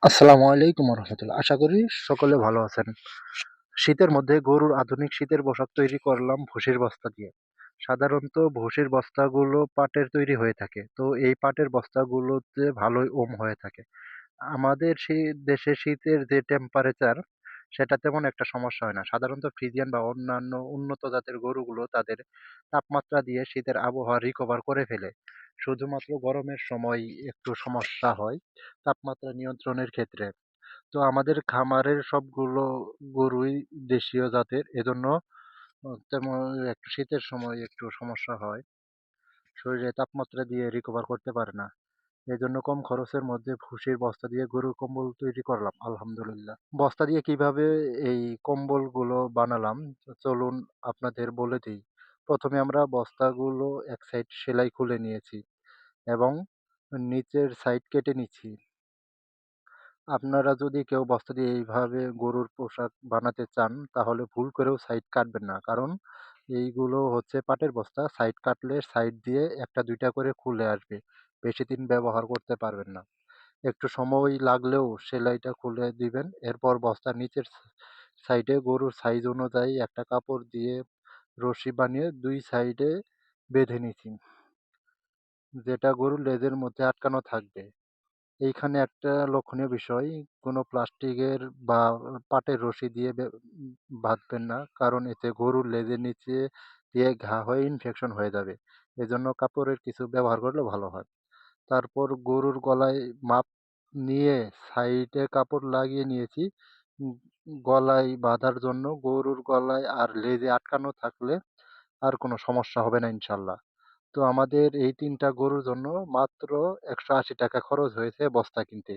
আসসালামু আলাইকুম রহমতুল্লাহ। আশা করি সকলে ভালো আছেন। শীতের মধ্যে গরুর আধুনিক শীতের পোশাক তৈরি করলাম ভুসির বস্তা দিয়ে। সাধারণত ভুসির বস্তাগুলো পাটের তৈরি হয়ে থাকে, তো এই পাটের বস্তাগুলোতে ভালোই ওম হয়ে থাকে। আমাদের সেই দেশে শীতের যে টেম্পারেচার, সেটা তেমন একটা সমস্যা হয় না। সাধারণত ফ্রিজিয়ান বা অন্যান্য উন্নত জাতের গরুগুলো তাদের তাপমাত্রা দিয়ে শীতের আবহাওয়া রিকভার করে ফেলে। শুধুমাত্র গরমের সময় একটু সমস্যা হয় তাপমাত্রা নিয়ন্ত্রণের ক্ষেত্রে। তো আমাদের খামারের সবগুলো গরুই দেশীয় জাতের, এজন্য তেমন একটু শীতের সময় একটু সমস্যা হয়, শরীরে তাপমাত্রা দিয়ে রিকভার করতে পারে না। এজন্য কম খরচের মধ্যে ভুসির বস্তা দিয়ে গরুর কম্বল তৈরি করলাম আলহামদুলিল্লাহ। বস্তা দিয়ে কিভাবে এই কম্বলগুলো বানালাম চলুন আপনাদের বলে দিই। প্রথমে আমরা বস্তাগুলো এক সাইড সেলাই খুলে নিয়েছি এবং নিচের সাইড কেটে নিচ্ছি। আপনারা যদি কেউ বস্তা দিয়ে এইভাবে গরুর পোশাক বানাতে চান তাহলে ভুল করেও সাইড কাটবেন না, কারণ এইগুলো হচ্ছে পাটের বস্তা, সাইড কাটলে সাইড দিয়ে একটা দুইটা করে খুলে আসবে, বেশি দিন ব্যবহার করতে পারবেন না। একটু সময় লাগলেও সেলাইটা খুলে দিবেন। এরপর বস্তার নিচের সাইডে গরুর সাইজ অনুযায়ী একটা কাপড় দিয়ে রশি বানিয়ে দুই সাইডে বেঁধে নিছি, যেটা গরুর লেজের মধ্যে আটকানো থাকবে। এইখানে একটা লক্ষণীয় বিষয়, কোনো প্লাস্টিকের বা পাটের রশি দিয়ে বাঁধবেন না, কারণ এতে গরুর লেজের নিচে দিয়ে ঘা হয়ে ইনফেকশন হয়ে যাবে। এজন্য কাপড়ের কিছু ব্যবহার করলে ভালো হয়। তারপর গরুর গলায় মাপ নিয়ে সাইডে কাপড় লাগিয়ে নিয়েছি। উম, গলায় বাঁধার জন্য। গরুর গলায় আর লেজে আটকানো থাকলে আর কোনো সমস্যা হবে না ইনশাল্লাহ। তো আমাদের এই ৩টা গরুর জন্য মাত্র ১৮০ টাকা খরচ হয়েছে বস্তা কিনতে।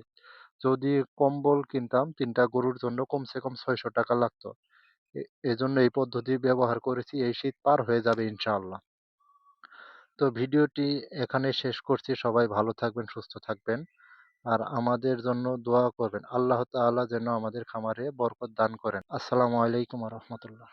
যদি কম্বল কিনতাম ৩টা গরুর জন্য কমসে কম ৬০০ টাকা লাগতো। এজন্য এই পদ্ধতি ব্যবহার করেছি। এই শীত পার হয়ে যাবে ইনশাআল্লাহ। তো ভিডিওটি এখানে শেষ করছি। সবাই ভালো থাকবেন, সুস্থ থাকবেন। আর আমাদের জন্য দোয়া করবেন। আল্লাহ তাআলা যেন আমাদের খামারে বরকত দান করেন। আসসালামু আলাইকুম ওয়া রাহমাতুল্লাহ।